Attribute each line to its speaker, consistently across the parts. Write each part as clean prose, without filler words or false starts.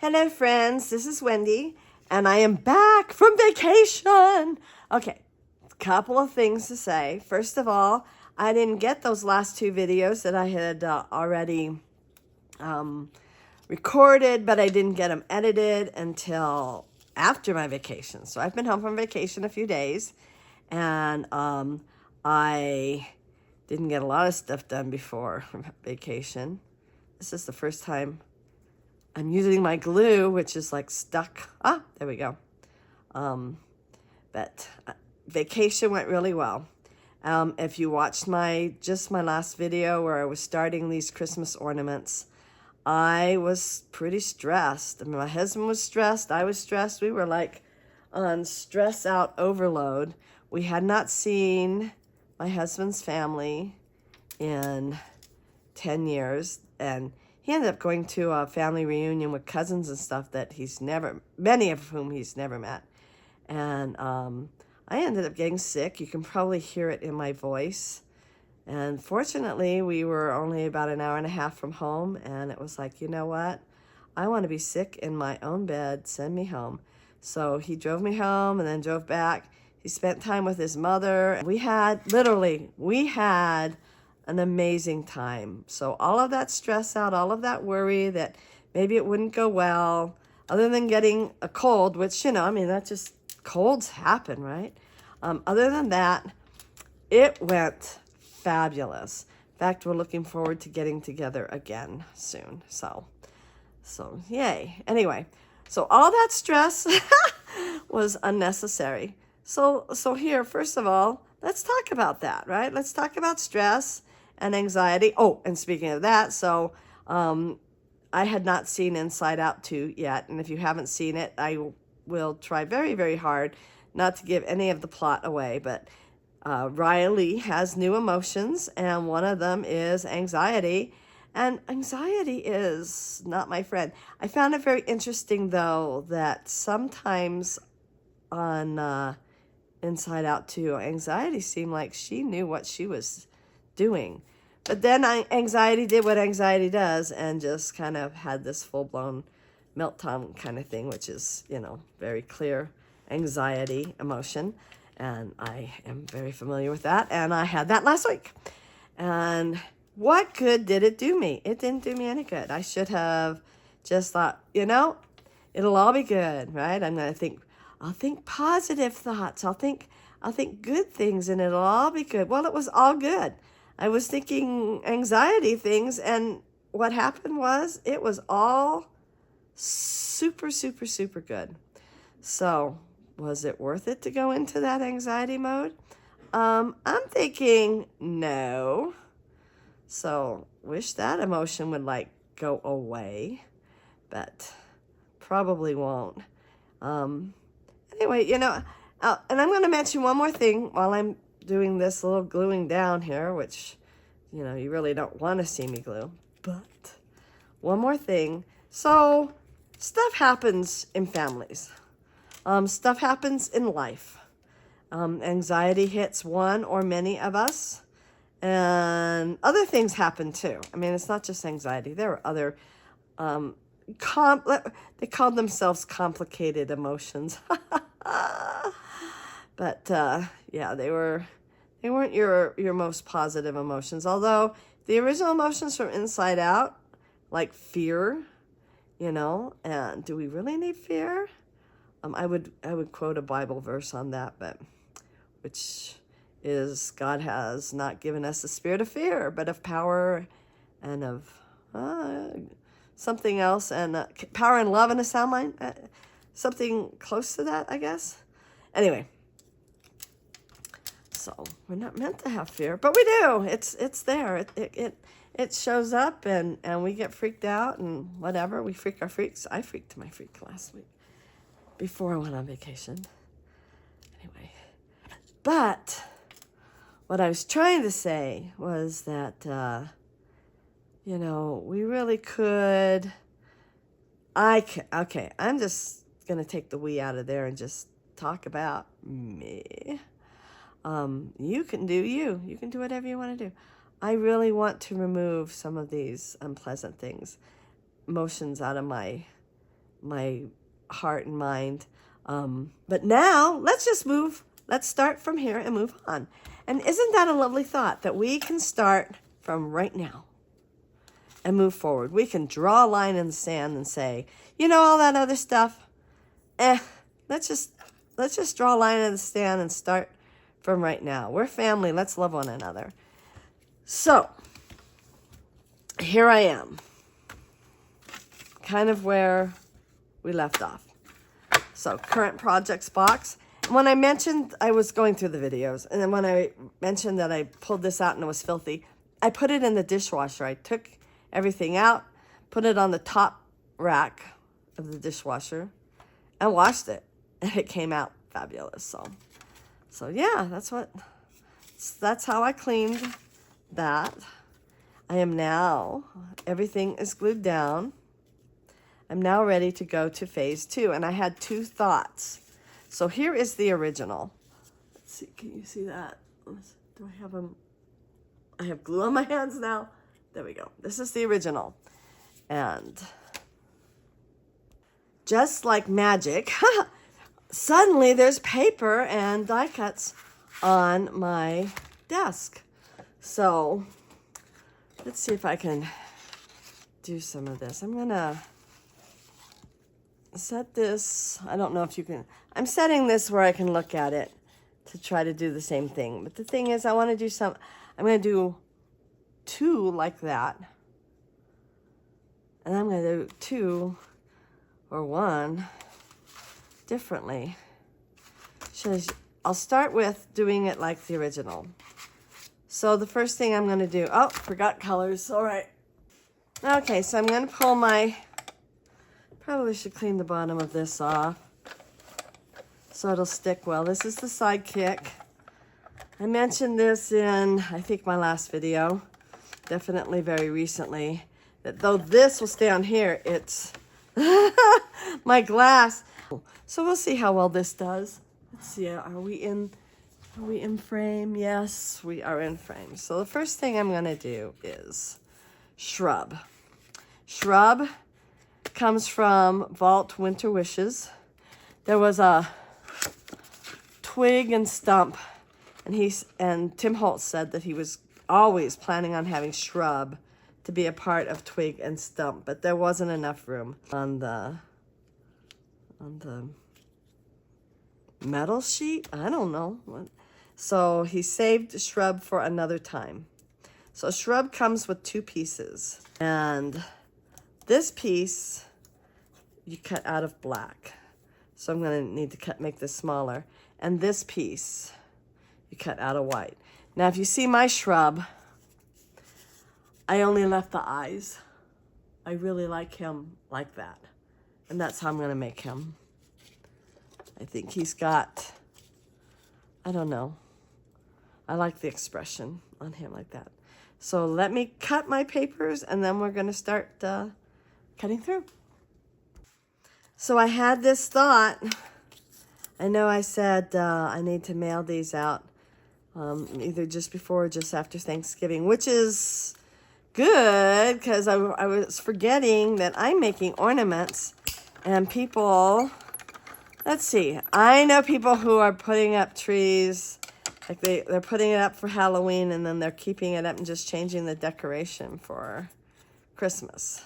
Speaker 1: Hello, friends. This is Wendy, and I am back from vacation. Okay, a couple of things to say. First of all, I didn't get those last two videos that I had already recorded, but I didn't get them edited until after my vacation. So I've been home from vacation a few days, and I didn't get a lot of stuff done before vacation. This is the first time I'm using my glue, which is like stuck. Ah, there we go. But vacation went really well. If you watched my last video where I was starting these Christmas ornaments, I was pretty stressed. I mean, my husband was stressed. I was stressed. We were like on stress out overload. We had not seen my husband's family in 10 years, and he ended up going to a family reunion with cousins and stuff that many of whom he's never met. And I ended up getting sick. You can probably hear it in my voice. And fortunately, we were only about an hour and a half from home, and it was like, you know what? I want to be sick in my own bed. Send me home. So he drove me home and then drove back. He spent time with his mother. We had an amazing time. So all of that stress out, all of that worry that maybe it wouldn't go well, other than getting a cold, which, colds happen, right? Other than that, it went fabulous. In fact, we're looking forward to getting together again soon. So yay. Anyway, so all that stress was unnecessary. So here, first of all, let's talk about that, right? Let's talk about stress and anxiety. Oh, and speaking of that, so I had not seen Inside Out 2 yet, and if you haven't seen it, I will try very, very hard not to give any of the plot away, but Riley has new emotions, and one of them is anxiety, and anxiety is not my friend. I found it very interesting, though, that sometimes on Inside Out 2, anxiety seemed like she knew what she was doing. But then anxiety did what anxiety does and just kind of had this full-blown meltdown kind of thing, which is, very clear anxiety emotion. And I am very familiar with that. And I had that last week. And what good did it do me? It didn't do me any good. I should have just thought, it'll all be good, right? I'll think positive thoughts. I'll think good things and it'll all be good. Well, it was all good. I was thinking anxiety things, and what happened was it was all super, super, super good. So was it worth it to go into that anxiety mode? I'm thinking no. So wish that emotion would go away, but probably won't. Anyway, and I'm going to mention one more thing while I'm doing this little gluing down here, which, you really don't want to see me glue. But one more thing. So stuff happens in families. Stuff happens in life. Anxiety hits one or many of us. And other things happen too. I mean, it's not just anxiety. There are other, they call themselves complicated emotions. But they weren't your most positive emotions. Although the original emotions from Inside Out, like fear, and do we really need fear? I would quote a Bible verse on that, which is God has not given us the spirit of fear, but of power and of something else, and power and love and a sound mind, something close to that, I guess. Anyway, so we're not meant to have fear, but we do. It's there. It shows up, and we get freaked out and whatever. We freak our freaks. I freaked my freak last week before I went on vacation. Anyway, but what I was trying to say was that, we really could. Okay, I'm just going to take the we out of there and just talk about me. You can do you. You can do whatever you want to do. I really want to remove some of these unpleasant things, emotions out of my my heart and mind. But now let's start from here and move on. And isn't that a lovely thought, that we can start from right now and move forward? We can draw a line in the sand and say, all that other stuff, let's just draw a line in the sand and start from right now. We're family. Let's love one another. So here I am, kind of where we left off. So current projects box. And when I mentioned, I was going through the videos, and then when I mentioned that I pulled this out and it was filthy, I put it in the dishwasher. I took everything out, put it on the top rack of the dishwasher, and washed it. And it came out fabulous. So yeah, that's how I cleaned that. I am now, everything is glued down. I'm now ready to go to phase 2. And I had 2 thoughts. So here is the original. Let's see, can you see that? Do I have them? I have glue on my hands now. There we go. This is the original. And just like magic, suddenly there's paper and die cuts on my desk. So let's see if I can do some of this. I'm gonna set this, I don't know if you can, I'm setting this where I can look at it to try to do the same thing. But the thing is, I want to do I'm going to do 2 like that. And I'm going to do 2 or 1 differently. I'll start with doing it like the original. So the first thing I'm going to do, forgot colors. All right. Okay, so I'm going to pull probably should clean the bottom of this off so it'll stick well. This is the sidekick. I mentioned this in, I think, my last video, definitely very recently, that though this will stay on here, it's my glass. So we'll see how well this does. Let's see, are we in frame? Yes, we are in frame. So the first thing I'm gonna do is Shrub. Shrub comes from Vault Winter Wishes. There was a twig and stump, and Tim Holtz said that he was always planning on having Shrub to be a part of twig and stump, but there wasn't enough room on the metal sheet. I don't know. So he saved Shrub for another time. So Shrub comes with 2 pieces, and this piece you cut out of black. So I'm going to need to make this smaller. And this piece you cut out of white. Now if you see my Shrub, I only left the eyes. I really like him like that. And that's how I'm going to make him. I think he's got, I don't know. I like the expression on him like that. So let me cut my papers and then we're going to start cutting through. So I had this thought. I know I said I need to mail these out either just before or just after Thanksgiving, which is good because I was forgetting that I'm making ornaments and people, let's see, I know people who are putting up trees, like they're putting it up for Halloween and then they're keeping it up and just changing the decoration for Christmas.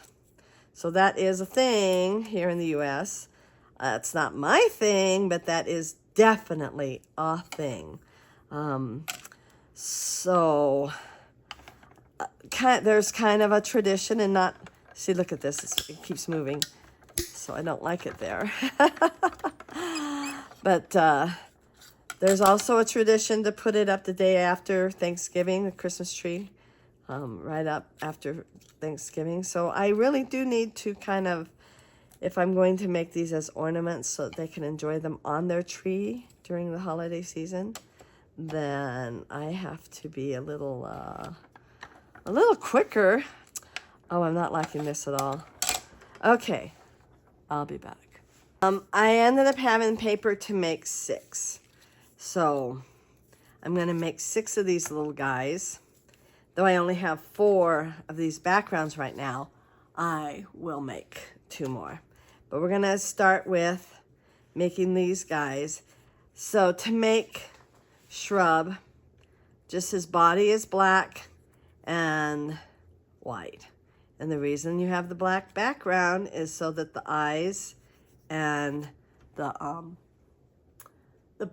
Speaker 1: So that is a thing here in the U.S. It's not my thing, but that is definitely a thing. There's kind of a tradition and not, see, look at this, it keeps moving. So I don't like it there. But there's also a tradition to put it up the day after Thanksgiving, the Christmas tree, right up after Thanksgiving. So I really do need to kind of, if I'm going to make these as ornaments so that they can enjoy them on their tree during the holiday season, then I have to be a little quicker. Oh, I'm not liking this at all. Okay, I'll be back. I ended up having paper to make 6. So I'm going to make 6 of these little guys. Though I only have 4 of these backgrounds right now, I will make 2 more. but we're gonna start with making these guys. So to make Shrub, just his body is black and white. And the reason you have the black background is so that the eyes and the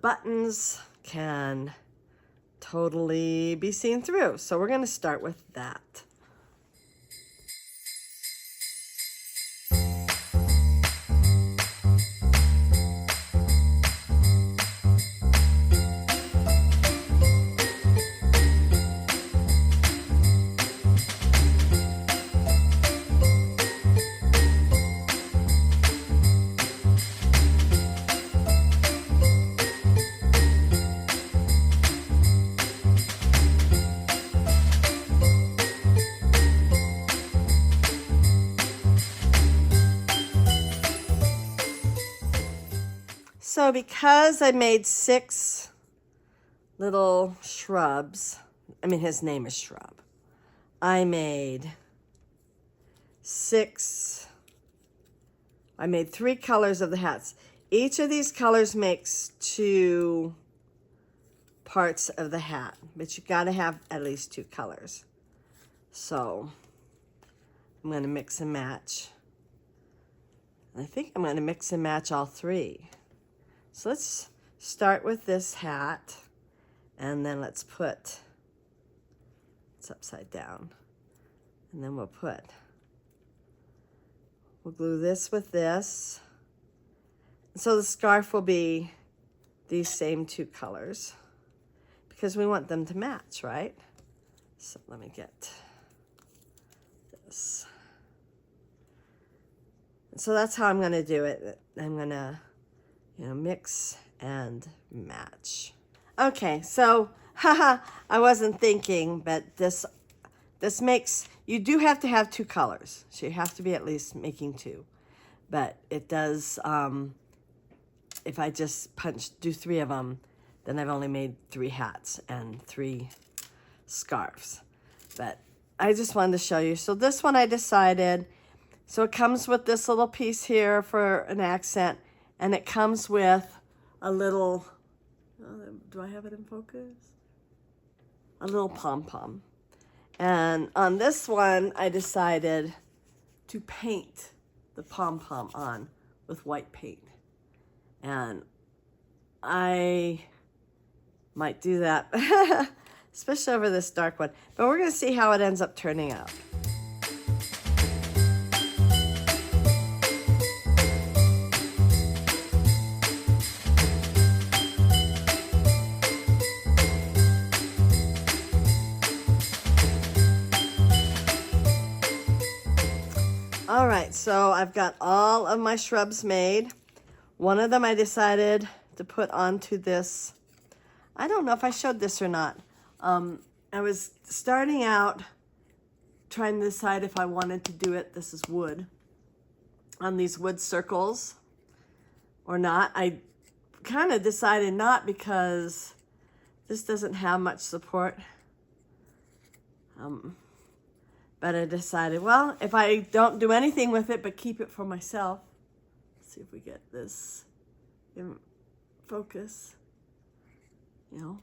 Speaker 1: buttons can totally be seen through. So we're going to start with that. So because I made 6 little shrubs, I mean his name is Shrub, I made 3 colors of the hats. Each of these colors makes 2 parts of the hat, but you got to have at least 2 colors. So I'm going to mix and match. I think I'm going to mix and match all 3. So let's start with this hat, and then let's put, it's upside down, and then we'll glue this with this. So the scarf will be these same 2 colors because we want them to match, right? So let me get this. So that's how I'm going to do it. I'm going to mix and match. Okay, so I wasn't thinking, but this makes, you do have to have 2 colors. So you have to be at least making 2. But it does, if I just do 3 of them, then I've only made 3 hats and 3 scarves. But I just wanted to show you. So this one I decided, so it comes with this little piece here for an accent. And it comes with a little, do I have it in focus? A little pom-pom. And on this one, I decided to paint the pom-pom on with white paint. And I might do that, especially over this dark one. But we're going to see how it ends up turning out. All right, so I've got all of my shrubs made. One of them I decided to put onto this. I don't know if I showed this or not. I was starting out trying to decide if I wanted to do it, this is wood, on these wood circles or not. I kind of decided not because this doesn't have much support. But I decided, well, if I don't do anything with it but keep it for myself, let's see if we get this in focus.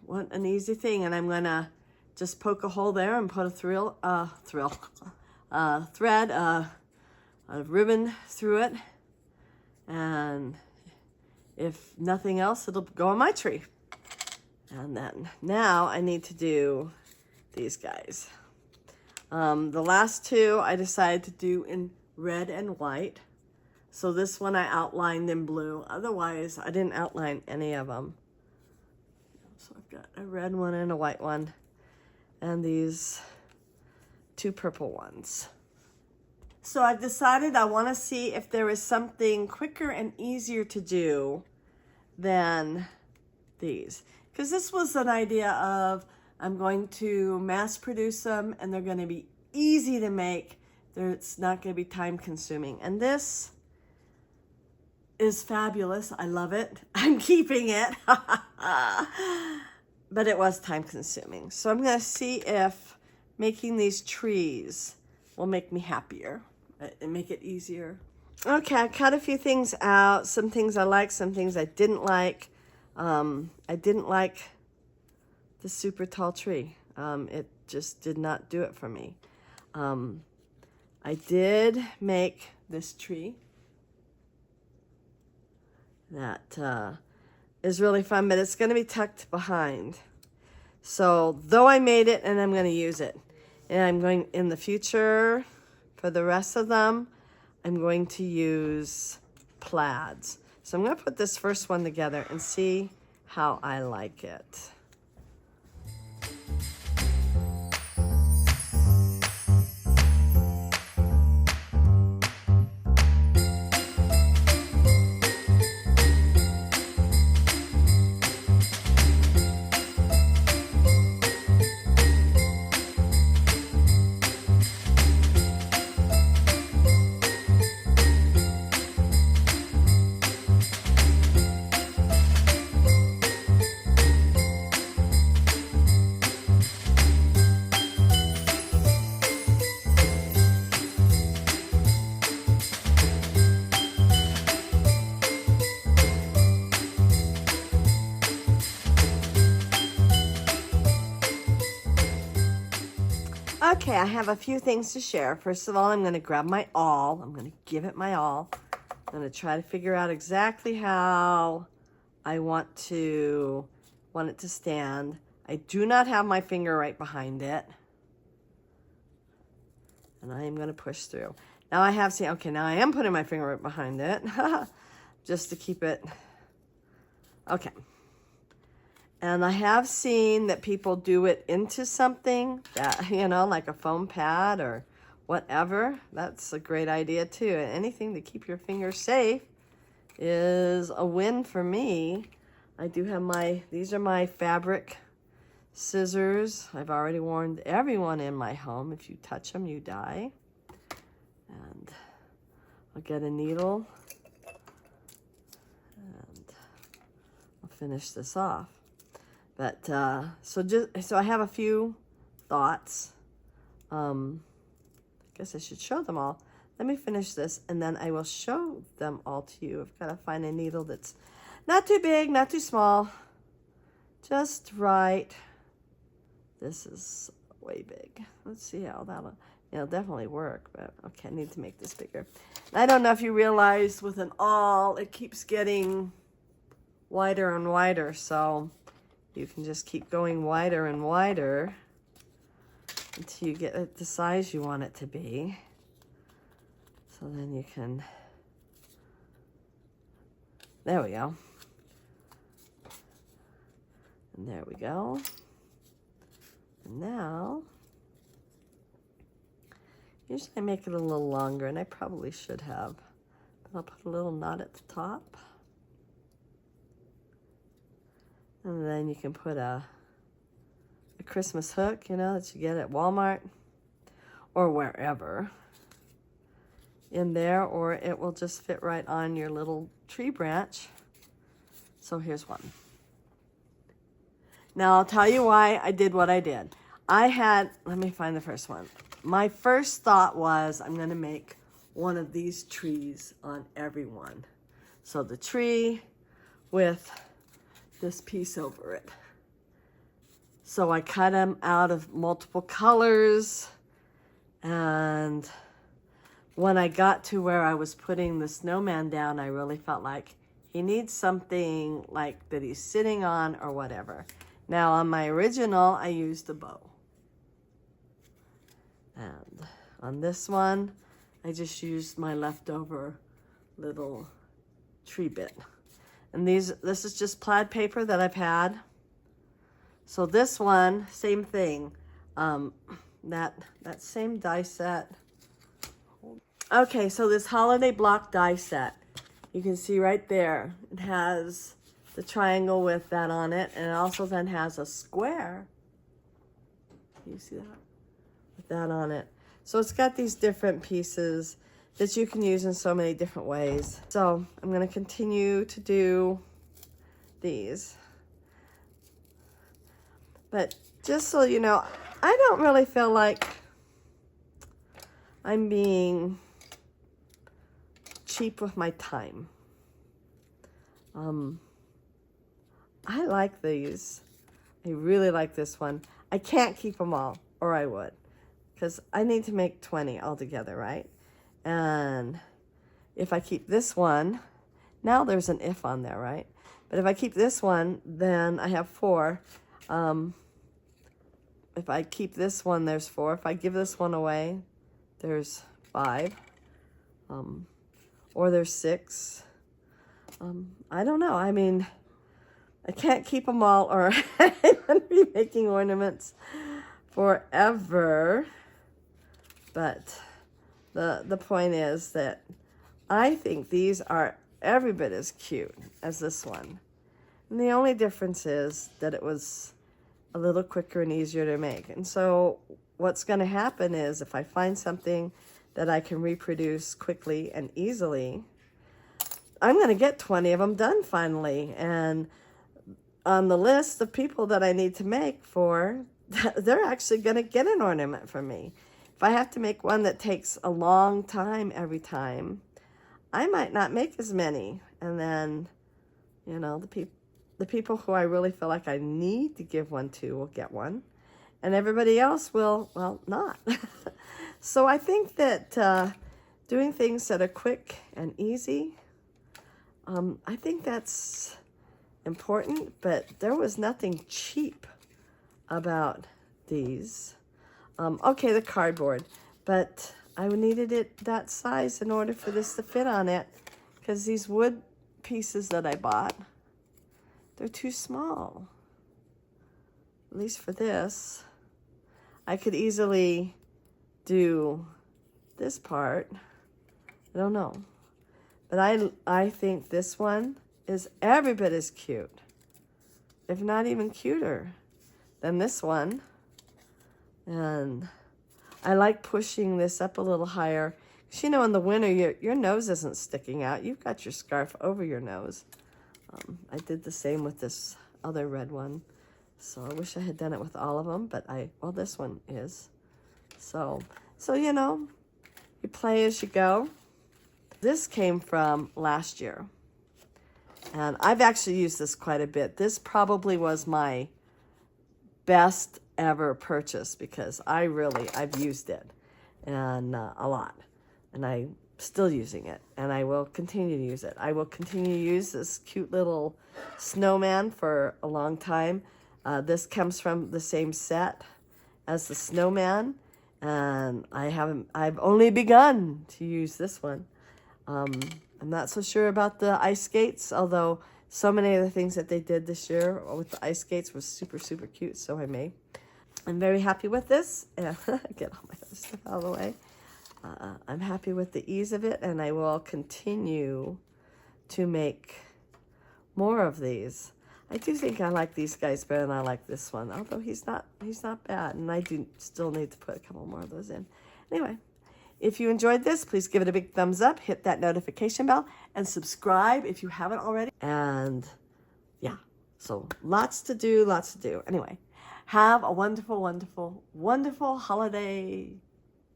Speaker 1: Want an easy thing, and I'm gonna just poke a hole there and put a thread, a ribbon through it, and if nothing else, it'll go on my tree. And then now I need to do these guys. The last 2 I decided to do in red and white. So this one I outlined in blue. Otherwise, I didn't outline any of them. So I've got a red one and a white one. And these 2 purple ones. So I've decided I want to see if there is something quicker and easier to do than these. Because this was an idea of, I'm going to mass produce them and they're going to be easy to make. It's not going to be time consuming. And this is fabulous. I love it. I'm keeping it. But it was time consuming. So I'm going to see if making these trees will make me happier and make it easier. Okay, I cut a few things out. Some things I liked, some things I didn't like. I didn't like the super tall tree. It just did not do it for me. I did make this tree that is really fun, but it's going to be tucked behind. So though I made it, and I'm going to use it, and I'm going in the future for the rest of them, I'm going to use plaids. So I'm going to put this first one together and see how I like it. Okay, I have a few things to share. First of all, I'm going to grab my awl. I'm going to give it my awl. I'm going to try to figure out exactly how I want it to stand. I do not have my finger right behind it. And I am going to push through. Now I have seen, okay, now I am putting my finger right behind it. Just to keep it, okay. And I have seen that people do it into something that, you know, like a foam pad or whatever. That's a great idea too. And anything to keep your fingers safe is a win for me. I do have these are my fabric scissors. I've already warned everyone in my home, if you touch them, you die. And I'll get a needle and I'll finish this off. But, so I have a few thoughts. I guess I should show them all. Let me finish this and then I will show them all to you. I've got to find a needle that's not too big, not too small. Just right. This is way big. Let's see how it'll definitely work, but okay, I need to make this bigger. I don't know if you realize with an awl, it keeps getting wider and wider, so you can just keep going wider and wider until you get it the size you want it to be. So then you can, there we go. And there we go. And now, usually I make it a little longer, and I probably should have, but I'll put a little knot at the top. And then you can put a Christmas hook, you know, that you get at Walmart or wherever in there, or it will just fit right on your little tree branch. So here's one. Now I'll tell you why I did what I did. Let me find the first one. My first thought was I'm going to make one of these trees on every one. So the tree with this piece over it. So I cut them out of multiple colors, and when I got to where I was putting the snowman down, I really felt like he needs something like that he's sitting on or whatever. Now on my original, I used a bow. And on this one, I just used my leftover little tree bit. And this is just plaid paper that I've had. So this one, same thing. That same die set. Okay, so this holiday block die set. You can see right there. It has the triangle with that on it, and it also then has a square. Can you see that? With that on it. So it's got these different pieces that you can use in so many different ways. So I'm going to continue to do these. But just so you know, I don't really feel like I'm being cheap with my time. I like these. I really like this one. I can't keep them all, or I would, because I need to make 20 altogether, right? And if I keep this one, now there's an if on there, right? But if I keep this one, then I have 4. If I keep this one, there's 4. If I give this one away, there's 5. Or there's 6. I don't know. I mean, I can't keep them all, or I'm going to be making ornaments forever. But the point is that I think these are every bit as cute as this one. And the only difference is that it was a little quicker and easier to make. And so what's going to happen is if I find something that I can reproduce quickly and easily, I'm going to get 20 of them done finally. And on the list of people that I need to make for, they're actually going to get an ornament from me. If I have to make one that takes a long time every time, I might not make as many. And then, you know, the people who I really feel like I need to give one to will get one. And everybody else will, well, not. So I think that doing things that are quick and easy, I think that's important, but there was nothing cheap about these. Okay, the cardboard, but I needed it that size in order for this to fit on it, because these wood pieces that I bought, they're too small. At least for this. I could easily do this part. I don't know. But I think this one is every bit as cute, if not even cuter, than this one. And I like pushing this up a little higher. Because, you know, in the winter, your nose isn't sticking out. You've got your scarf over your nose. I did the same with this other red one. So I wish I had done it with all of them, but well, this one is. So you know, you play as you go. This came from last year. And I've actually used this quite a bit. This probably was my best ever purchase because I've used it and a lot. And I'm still using it, and I will continue to use it. I will continue to use this cute little snowman for a long time. This comes from the same set as the snowman, and I've only begun to use this one. I'm not so sure about the ice skates, although so many of the things that they did this year with the ice skates was super, super cute, so I may. I'm very happy with this. Get all my other stuff out of the way. I'm happy with the ease of it, and I will continue to make more of these. I do think I like these guys better than I like this one, although he's not bad, and I do still need to put a couple more of those in. Anyway, if you enjoyed this, please give it a big thumbs up, hit that notification bell, and subscribe if you haven't already. And yeah, so lots to do. Anyway, have a wonderful, wonderful, wonderful holiday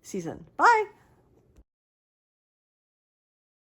Speaker 1: season. Bye.